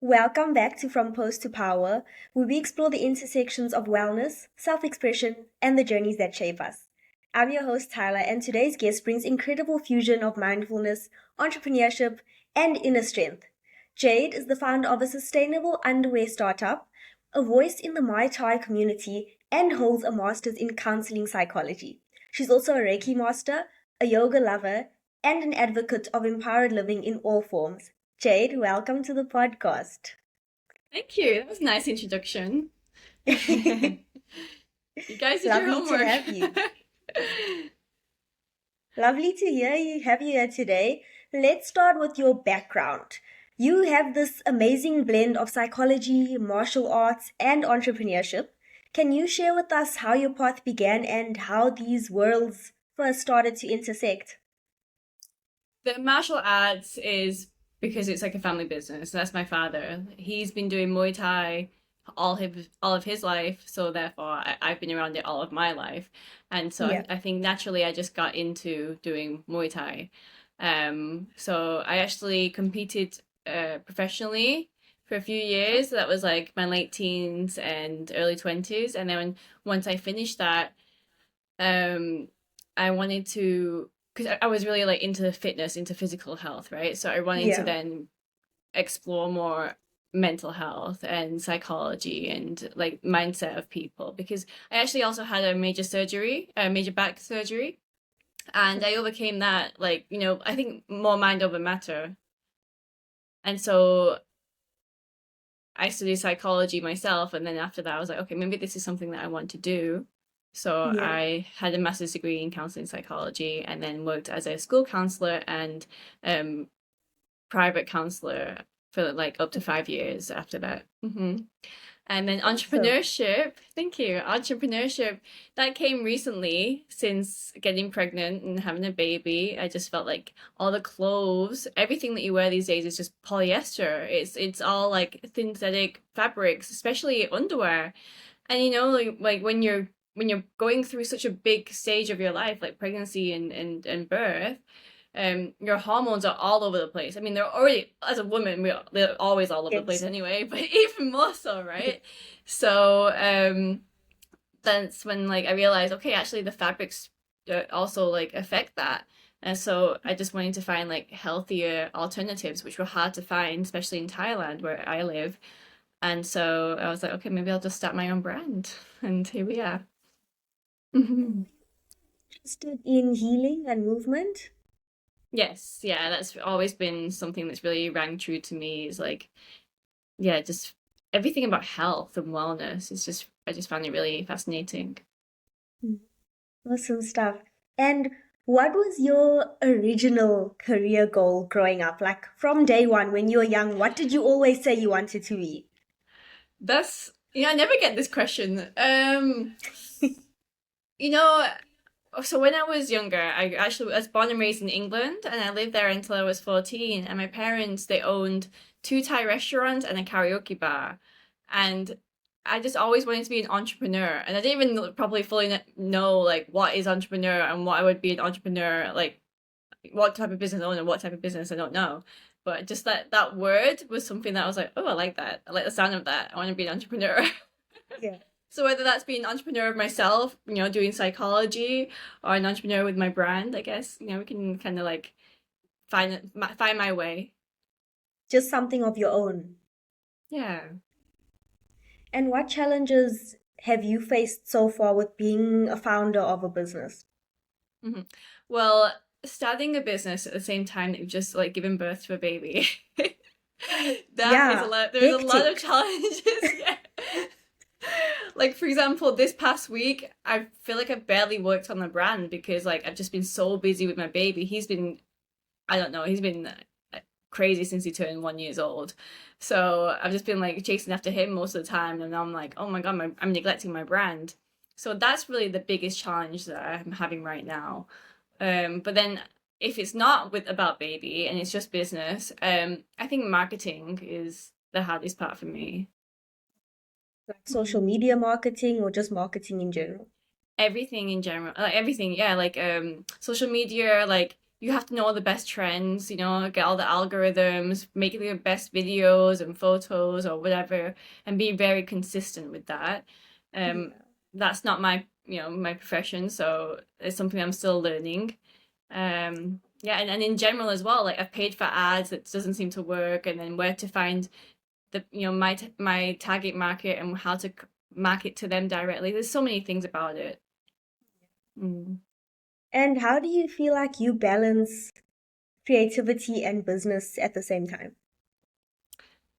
Welcome back to From Post to Power, where we explore the intersections of wellness, self expression, and the journeys that shape us. I'm your host, Tyla, and today's guest brings incredible fusion of mindfulness, entrepreneurship, and inner strength. Jade is the founder of a sustainable underwear startup, a voice in the Muay Thai community, and holds a master's in counseling psychology. She's also a Reiki master, a yoga lover, and an advocate of empowered living in all forms. Jade, welcome to the podcast. Thank you. That was a nice introduction. You guys did your Lovely to homework. have you. Lovely to have you here today. Let's start with your background. You have this amazing blend of psychology, martial arts, and entrepreneurship. Can you share with us how your path began and how these worlds first started to intersect? The martial arts is because it's like a family business. That's my father. He's been doing Muay Thai all of his life, so therefore I've been around it all of my life. And so Yeah. I think naturally I just got into doing Muay Thai. So I actually competed professionally for a few years. That was like my late teens and early 20s. And then once I finished that, um, I wanted to, because I was really like into fitness, into physical health, right? So I wanted to Yeah. then explore more mental health and psychology and like mindset of people, because I actually also had a major back surgery, and I overcame that, like, I think more mind over matter. And so I studied psychology myself, and then after that I was like, okay, maybe this is something that I want to do. So Yeah. I had a master's degree in counseling psychology, and then worked as a school counselor and um, private counselor for like up to 5 years after that. And then Awesome. entrepreneurship, thank you. Entrepreneurship, that came recently since getting pregnant and having a baby. I just felt like all the clothes, everything that you wear these days is just polyester. It's all like synthetic fabrics, especially underwear. And like when you're going through such a big stage of your life, like pregnancy and birth, your hormones are all over the place. I mean, they're already, as a woman, they're always all over the place Yes. anyway, but even more so, right? So that's when like I realized, okay, actually the fabrics also like affect that. And so I just wanted to find like healthier alternatives, which were hard to find, especially in Thailand where I live. And so I was like, okay, maybe I'll just start my own brand. And here we are. Interested in healing and movement? Yes, yeah, that's always been something that's really rang true to me, is like, yeah, just everything about health and wellness is just, I just found it really fascinating. Mm. Awesome stuff. And what was your original career goal growing up? Like from day one, when you were young, what did you always say you wanted to be? I never get this question. You know, so when I was younger, I actually was born and raised in England, and I lived there until I was 14. And my parents, they owned two Thai restaurants and a karaoke bar. And I just always wanted to be an entrepreneur. And I didn't even probably fully know like what is entrepreneur and what I would be an entrepreneur, like what type of business owner, what type of business, I don't know. But just that word was something that I was like, oh, I like that. I like the sound of that. I want to be an entrepreneur. Yeah. So whether that's being an entrepreneur of myself, doing psychology, or an entrepreneur with my brand, I guess, we can kind of like find my way. Just something of your own. Yeah. And what challenges have you faced so far with being a founder of a business? hmm Well, starting a business at the same time that you've just like given birth to a baby, that is a Yeah, lot. There's a lot of hectic. challenges. Yeah. Like for example, this past week, I feel like I've barely worked on the brand because like I've just been so busy with my baby. I don't know, he's been crazy since he turned 1 years old. So I've just been like chasing after him most of the time, and I'm like, oh my god, I'm neglecting my brand. So that's really the biggest challenge that I'm having right now. But then if it's not with about baby and it's just business, I think marketing is the hardest part for me. Like social Mhm. media marketing or just marketing in general? Everything in general, like everything, yeah, like social media, like you have to know all the best trends, you know, get all the algorithms, make the best videos and photos or whatever, and be very consistent with that. Yeah. That's not my, my profession, so it's something I'm still learning. Yeah, and in general as well, like I've paid for ads that doesn't seem to work, and then where to find the, my target market and how to market to them directly. There's so many things about it. Mm. And how do you feel like you balance creativity and business at the same time?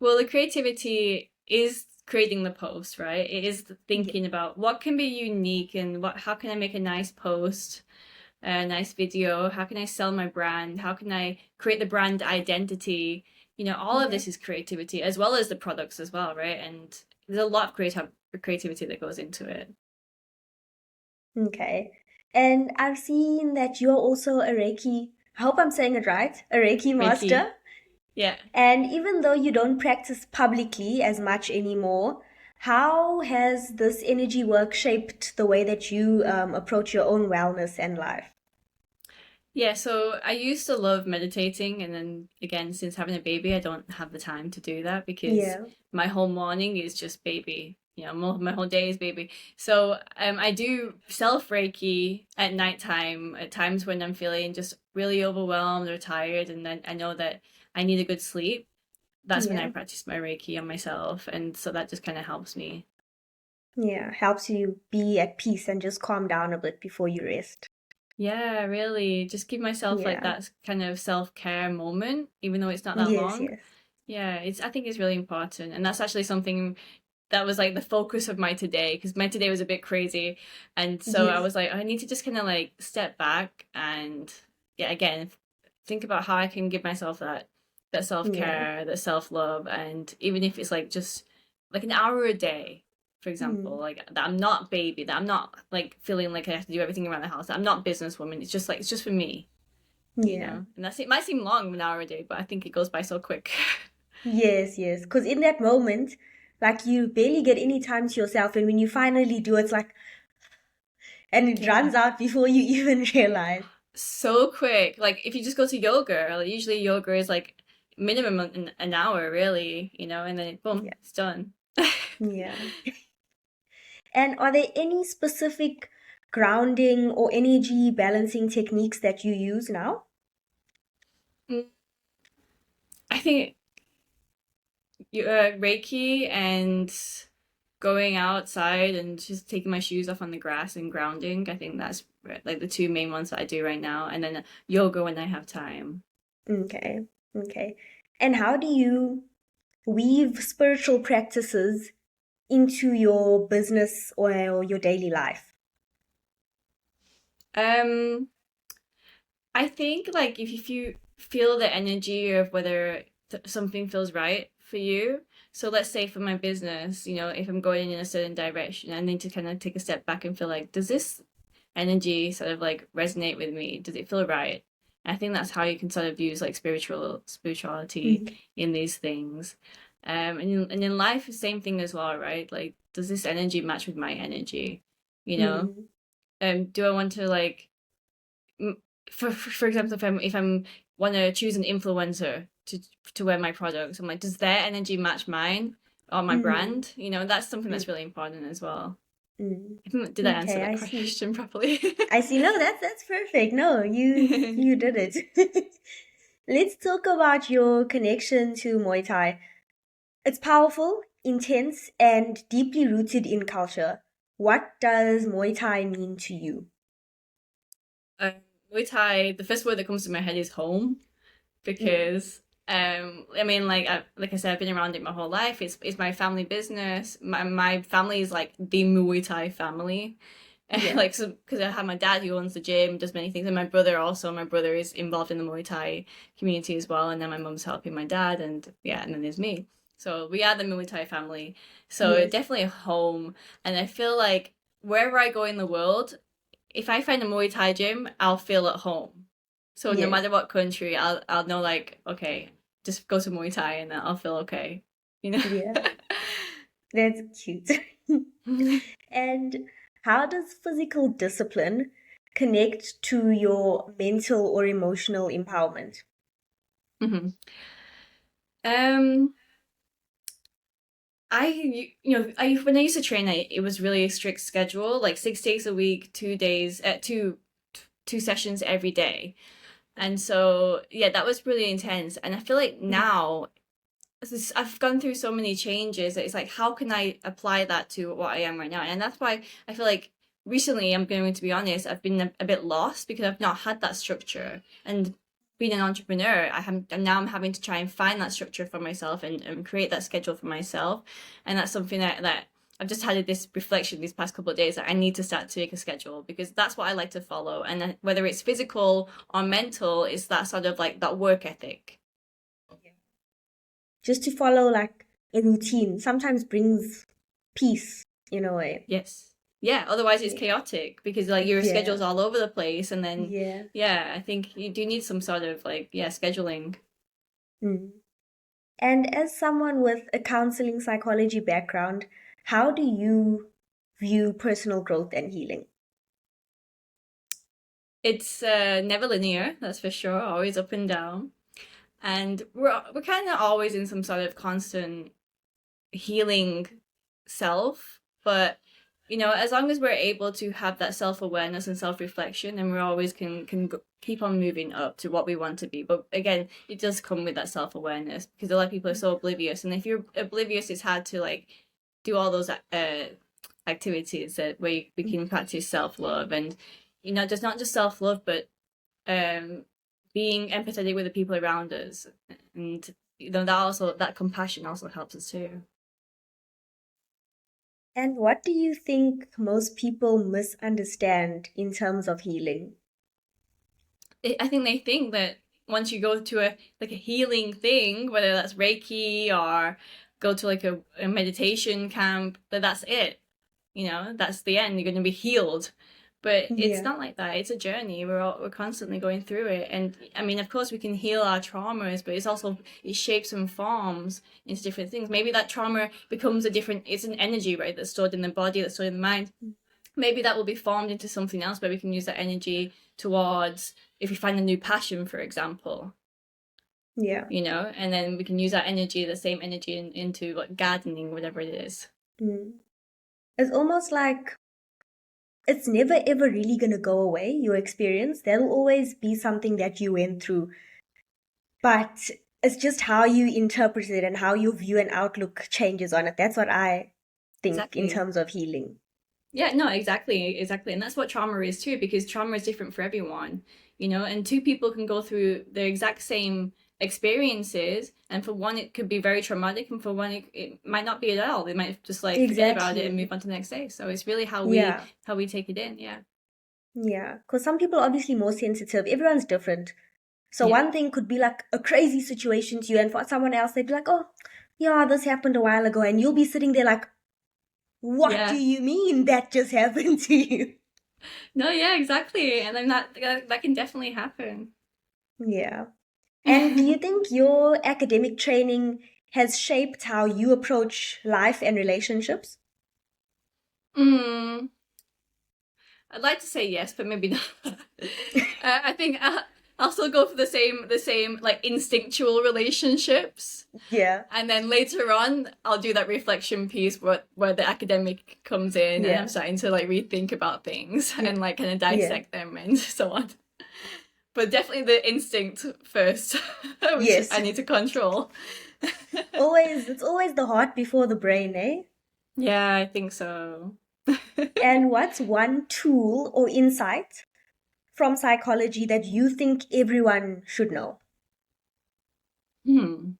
Well, the creativity is creating the post, right? It is Yeah. thinking about what can be unique and how can I make a nice post, a nice video? How can I sell my brand? How can I create the brand identity? All of Yeah. this is creativity as well as the products as well, right? And there's a lot of creativity that goes into it. Okay. And I've seen that you're also a Reiki, I hope I'm saying it right, a Reiki Reiki. master. Yeah. And even though you don't practice publicly as much anymore, how has this energy work shaped the way that you approach your own wellness and life? Yeah, so I used to love meditating, and then again, since having a baby, I don't have the time to do that because Yeah. my whole morning is just baby. My whole day is baby. So I do self Reiki at nighttime at times when I'm feeling just really overwhelmed or tired, and then I know that I need a good sleep. That's when I Yeah. practice my Reiki on myself, and so that just kind of helps me. Yeah. Helps you be at peace and just calm down a bit before you rest. Yeah, really, just give myself like Yeah. that kind of self-care moment, even though it's not that Yes, long. yes. Yeah, I think it's really important. And that's actually something that was like the focus of my today, because my today was a bit crazy. And so I Yes. was like, I need to just kind of like step back and yeah, again, think about how I can give myself that Yeah. self-care, that self-love. And even if it's like just like an hour a day, for example, Mm. like that I'm not baby, that I'm not like feeling like I have to do everything around the house, that I'm not businesswoman. It's just like it's just for me, Yeah. And that's it might seem long, an hour a day, but I think it goes by so quick. Yes, yes. Because in that moment, like you barely get any time to yourself, and when you finally do, it's like, and it Yeah. runs out before you even realize. So quick. Like if you just go to yoga, like, usually yoga is like minimum an hour, really, and then boom, Yeah. it's done. Yeah. And are there any specific grounding or energy balancing techniques that you use now? Mm, I think Reiki and going outside and just taking my shoes off on the grass and grounding. I think that's like the two main ones that I do right now, and then yoga when I have time. Okay. Okay. And how do you weave spiritual practices into your business or your daily life? Um, I think like if you feel the energy of whether something feels right for you. So let's say for my business, if I'm going in a certain direction, I need to kind of take a step back and feel like, does this energy sort of like resonate with me? Does it feel right? And I think that's how you can sort of use like spirituality Mm. in these things. And in life, the same thing as well, right? Like, does this energy match with my energy? You know, Mm. do I want to like for example, if I'm want to choose an influencer to wear my products, I'm like, does their energy match mine or my Mm. brand? That's something Mm. that's really important as well. Mm. Did I answer Okay, that I see. question properly? I see. No, that's perfect. No, you did it. Let's talk about your connection to Muay Thai. It's powerful, intense, and deeply rooted in culture. What does Muay Thai mean to you? um, Muay Thai, the first word that comes to my head is home, Mm. because I mean, like I said, I've been around it my whole life. It's my family business. My family is like the Muay Thai family. Yeah. Like, so because I have my dad who owns the gym, does many things, and my brother also. My brother is involved in the Muay Thai community as well, and then my mum's helping my dad, and yeah, and then there's me. So we are the Muay Thai family. So Yes. definitely a home, and I feel like wherever I go in the world, if I find a Muay Thai gym, I'll feel at home. So no Yes. matter what country, I'll know like, okay, just go to Muay Thai and I'll feel okay. You know? Yeah. That's cute. And how does physical discipline connect to your mental or emotional empowerment? Hmm. Um, when I used to train, it was really a strict schedule, like 6 days a week, 2 days, two sessions every day. And so, yeah, that was really intense. And I feel like now I've gone through so many changes that it's like, how can I apply that to what I am right now? And that's why I feel like recently, I'm going to be honest, I've been a bit lost because I've not had that structure. And being an entrepreneur, I'm having to try and find that structure for myself and create that schedule for myself. And that's something that I've just had this reflection these past couple of days that I need to start to make a schedule because that's what I like to follow. And whether it's physical or mental, it's that sort of like that work ethic. Just to follow like a routine sometimes brings peace in a way. Yes. Yeah, otherwise it's Yeah. chaotic because like your Yeah. schedule's all over the place and then Yeah. yeah, I think you do need some sort of like scheduling. Mm. And as someone with a counseling psychology background, how do you view personal growth and healing? It's never linear, that's for sure, always up and down. And we're kind of always in some sort of constant healing self, but as long as we're able to have that self-awareness and self-reflection, then we always can keep on moving up to what we want to be. But again, it does come with that self-awareness because a lot of people are so oblivious, and if you're oblivious, it's hard to like do all those activities that we can practice self-love and just not just self-love but um being empathetic with the people around us, and that compassion also helps us too. And what do you think most people misunderstand in terms of healing? I think they think that once you go to a healing thing, whether that's Reiki or go to like a meditation camp, that's it. That's the end. You're going to be healed. But it's Yeah. not like that. It's a journey. We're constantly going through it. And I mean, of course, we can heal our traumas, but it shapes and forms into different things. Maybe that trauma becomes it's an energy, right? That's stored in the body, that's stored in the mind. Maybe that will be formed into something else where we can use that energy towards, if we find a new passion, for example, Yeah. and then we can use that energy, the same energy, into like gardening, whatever it is. Mm. It's almost like it's never ever really going to go away, your experience. There'll always be something that you went through, but it's just how you interpret it and how your view and outlook changes on it. That's what I think in Exactly. terms of healing. Yeah, no, exactly. And that's what trauma is too, because trauma is different for everyone, and two people can go through the exact same experiences, and for one it could be very traumatic, and for one it might not be at all. They might just like forget about it and move Exactly. on to the next day. So it's really Yeah. how we take it in. Yeah. Yeah. Because some people are obviously more sensitive. Everyone's different. So Yeah. one thing could be like a crazy situation to you, and for someone else, they'd be like, oh, yeah, this happened a while ago. And you'll be sitting there like, what do Yeah. you mean that just happened to you? No, yeah, exactly. And then that can definitely happen. Yeah. And do you think your academic training has shaped how you approach life and relationships? Mm, I'd like to say yes, but maybe not. I think I'll still go for the same like instinctual relationships, Yeah. and then later on I'll do that reflection piece where the academic comes in, and I'm Yeah. starting to like rethink about things Yeah. and like kind of Yeah. dissect them and so on. But definitely the instinct first, which Yes. I need to control. It's always the heart before the brain, eh? Yeah, I think so. And what's one tool or insight from psychology that you think everyone should know? Hmm.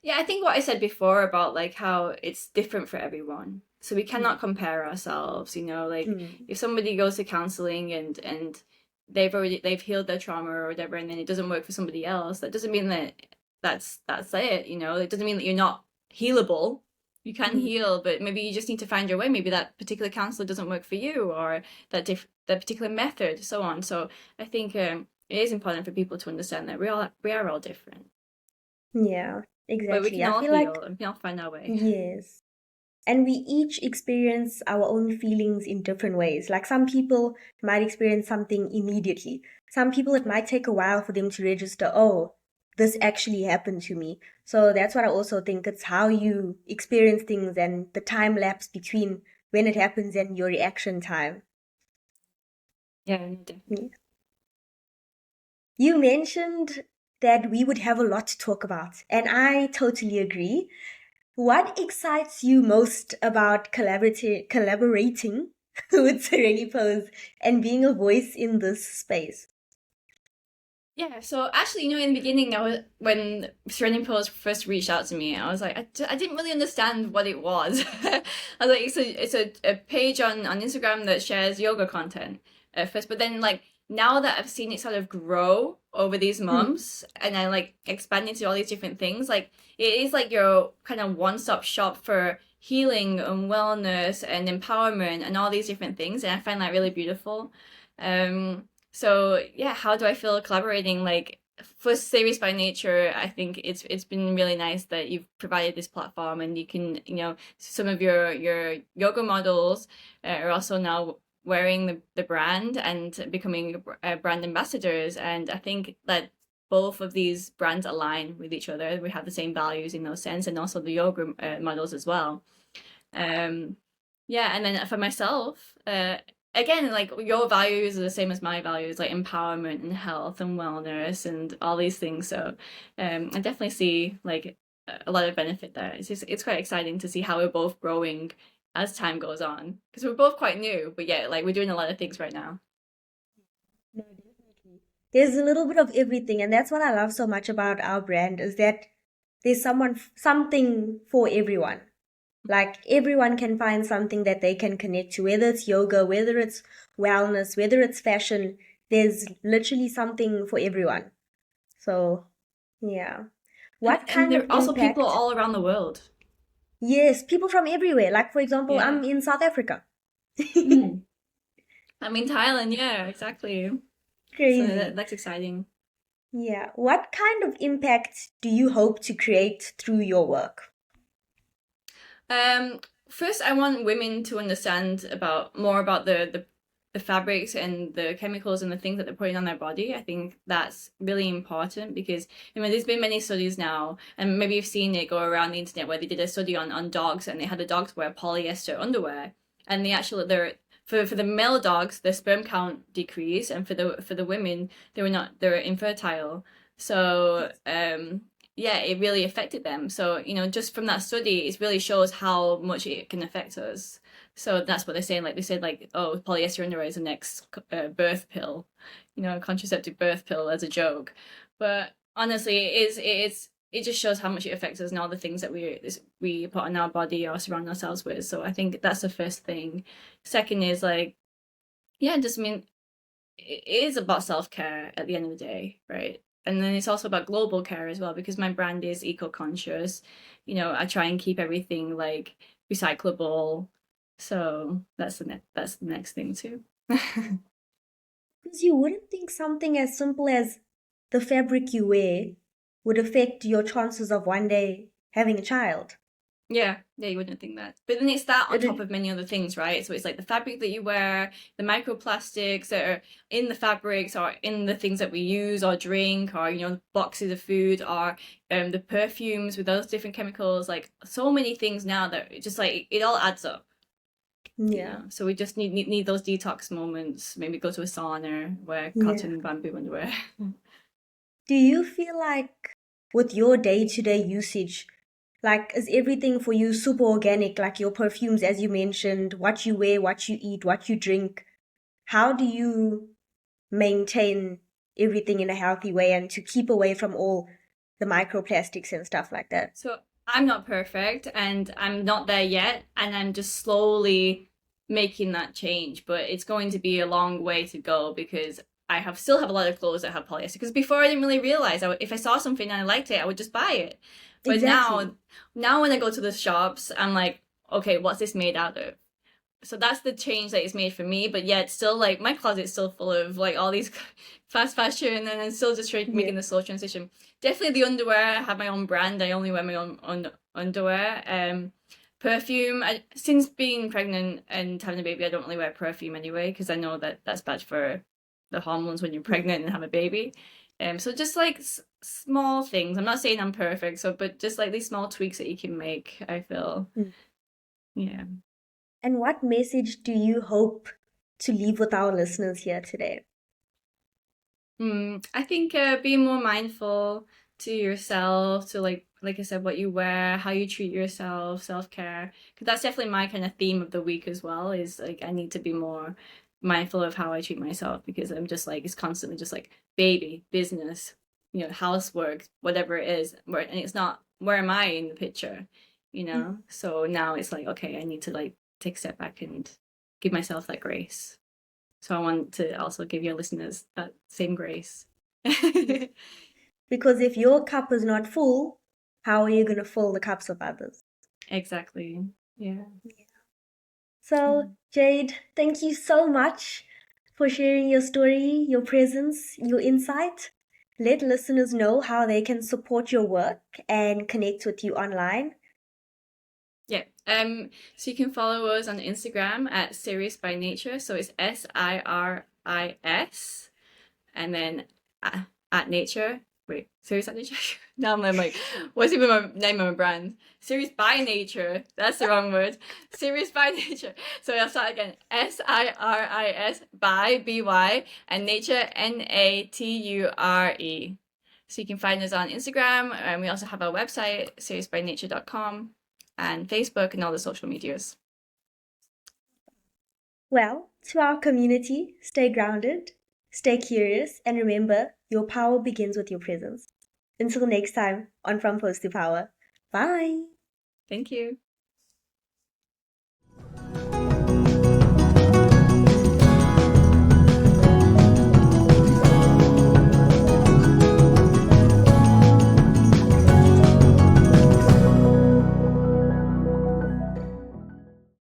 Yeah, I think what I said before about like how it's different for everyone. So we cannot compare ourselves, like Mm. if somebody goes to counseling and they've healed their trauma or whatever, and then it doesn't work for somebody else, that doesn't mean that that's it, It doesn't mean that you're not healable. You can Mm. heal, but maybe you just need to find your way. Maybe that particular counselor doesn't work for you, or that particular method, so on. So I think it is important for people to understand that we are all different. Yeah, But we exactly. can I all feel like, heal and we can all find our way. yes. And we each experience our own feelings in different ways. Like some people might experience something immediately. Some people, it might take a while for them to register, oh, this actually happened to me. So that's what I also think. It's how you experience things and the time lapse between when it happens and your reaction time. Yeah, definitely. You mentioned that we would have a lot to talk about, and I totally agree. What excites you most about collaborating with SereniPose and being a voice in this space? Yeah, so actually, in the beginning, when SereniPose first reached out to me, I was like, I didn't really understand what it was. I was like, it's a page on Instagram that shares yoga content at first, but then like now that I've seen it sort of grow over these months, and I like expand into all these different things, like it is like your kind of one-stop shop for healing and wellness and empowerment and all these different things, and I find that really beautiful. So yeah, how do I feel collaborating? Like for Series by Nature, I think it's been really nice that you've provided this platform, and you can, some of your yoga models are also now wearing the brand and becoming brand ambassadors. And I think that both of these brands align with each other. We have the same values in those sense, and also the yoga models as well. Um, yeah, and then for myself, again, like your values are the same as my values, like empowerment and health and wellness and all these things. So, I definitely see like a lot of benefit there. It's quite exciting to see how we're both growing as time goes on, because we're both quite new, but yeah, like we're doing a lot of things right now. No, definitely. There's a little bit of everything, and that's what I love so much about our brand is that there's something for everyone. Like everyone can find something that they can connect to, whether it's yoga, whether it's wellness, whether it's fashion. There's literally something for everyone. So, yeah. What And kind there of are also people impact? all around the world. Yes, people from everywhere. Like, for example, Yeah. I'm in South Africa. Mm. I mean, Thailand, yeah, exactly. So Crazy. that's exciting. Yeah. What kind of impact do you hope to create through your work? Um, First, I want women to understand more about the fabrics and the chemicals and the things that they're putting on their body. I think that's really important because there's been many studies now, and maybe you've seen it go around the internet where they did a study on dogs, and they had the dogs wear polyester underwear, and they're for the male dogs, their sperm count decreased, and for the women, they were infertile. So yeah, it really affected them. So, just from that study, it really shows how much it can affect us. So that's what they're saying. Like they said, like, oh, polyester underwear is the next birth pill, contraceptive birth pill as a joke. But honestly, it just shows how much it affects us and all the things that we put on our body or surround ourselves with. So I think that's the first thing. Second is like, yeah, just it is about self-care at the end of the day, right? And then it's also about global care as well, because my brand is eco-conscious. I try and keep everything like recyclable. So that's the next thing too. Because you wouldn't think something as simple as the fabric you wear would affect your chances of one day having a child. Yeah, you wouldn't think that. But then it's that on top It, of many other things, right? So it's like the fabric that you wear, the microplastics that are in the fabrics or in the things that we use or drink, or boxes of food, or the perfumes with those different chemicals, like so many things now that it just like it all adds up. yeah, So we just need those detox moments, maybe go to a sauna, wear yeah. cotton bamboo underwear. Do you feel like with your day-to-day usage, like is everything for you super organic, like your perfumes, as you mentioned, what you wear, what you eat, what you drink? How do you maintain everything in a healthy way and to keep away from all the microplastics and stuff like that? So I'm not perfect and I'm not there yet, and I'm just slowly making that change, but it's going to be a long way to go because still have a lot of clothes that have polyester, because before I didn't really realize if I saw something and I liked it, I would just buy it. But Exactly. now when I go to the shops, I'm like, okay, what's this made out of? So that's the change that it's made for me, but yet still like my closet's still full of like all these fast fashion, and I'm still just Yeah. making the slow transition. Definitely the underwear, I have my own brand. I only wear my own underwear. perfume. Since being pregnant and having a baby, I don't really wear perfume anyway, because I know that that's bad for the hormones when you're pregnant and have a baby. So just like small things. I'm not saying I'm perfect, but just like these small tweaks that you can make, I feel. Yeah. And what message do you hope to leave with our listeners here today? I think being more mindful to yourself, to like I said, what you wear, how you treat yourself, self-care, because that's definitely my kind of theme of the week as well, is like I need to be more mindful of how I treat myself, because I'm just like, it's constantly just like baby, business, housework, whatever it is, and it's not, where am I in the picture, so now it's like, okay, I need to like take a step back and give myself that grace. So I want to also give your listeners that same grace. Because if your cup is not full, how are you going to fill the cups of others? Exactly. Yeah. So, Jade, thank you so much for sharing your story, your presence, your insight. Let listeners know how they can support your work and connect with you online. Yeah. So you can follow us on Instagram at Serious by Nature. So it's SIRIS, and then at Nature. Wait, Serious at Nature? Now I'm like, what's even my name of my brand? Serious by Nature. That's the wrong word. Serious by Nature. So I'll start again. SIRIS by BY and Nature NATURE. So you can find us on Instagram, and we also have our website, seriousbynature.com, and Facebook and all the social medias. Well, to our community, stay grounded, stay curious, and remember, your power begins with your presence. Until next time on From Post to Power. Bye. Thank you.